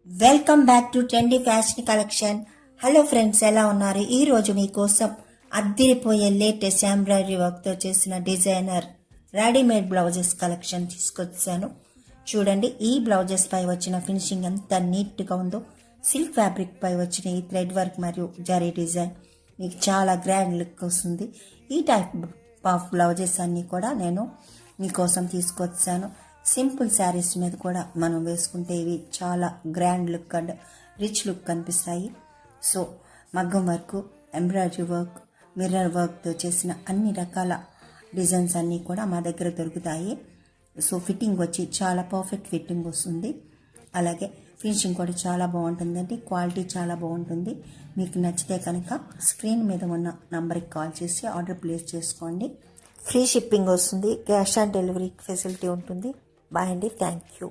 Welcome back to trendy fashion collection. Hello friends, ఎలా ఉన్నారు? ఈ రోజు మీకోసం అద్దిరిపోయే లేటెస్ట్ ఎంబ్రాయిడరీ వర్క్తో చేసిన డిజైనర్ రెడీమేడ్ బ్లౌజెస్ కలెక్షన్ తీసుకొచ్చాను. చూడండి, ఈ బ్లౌజెస్ పై వచ్చిన ఫినిషింగ్ ఎంత నీట్గా ఉందో. సిల్క్ ఫ్యాబ్రిక్ పై వచ్చిన ఈ థ్రెడ్ వర్క్ మరియు జరీ డిజైన్ మీకు చాలా గ్రాండ్ లుక్ వస్తుంది. ఈ టైప్ ఆఫ్ బ్లౌజెస్ అన్నీ కూడా నేను మీకోసం తీసుకొచ్చాను. సింపుల్ శారీస్ మీద కూడా మనం వేసుకుంటే ఇవి చాలా grand look and rich look కనిపిస్తాయి. సో మగ్గం వర్క్, ఎంబ్రాయిడరీ వర్క్, మిర్రర్ వర్క్తో చేసిన అన్ని రకాల డిజైన్స్ అన్నీ కూడా మా దగ్గర దొరుకుతాయి. సో ఫిట్టింగ్ వచ్చి చాలా పర్ఫెక్ట్ ఫిట్టింగ్ వస్తుంది. అలాగే ఫినిషింగ్ కూడా చాలా బాగుంటుందండి. క్వాలిటీ చాలా బాగుంటుంది. మీకు నచ్చితే కనుక స్క్రీన్ మీద ఉన్న నంబర్కి కాల్ చేసి ఆర్డర్ ప్లేస్ చేసుకోండి. ఫ్రీ షిప్పింగ్ వస్తుంది. క్యాష్ ఆన్ డెలివరీ ఫెసిలిటీ ఉంటుంది. బాయ్ అండి. Thank you.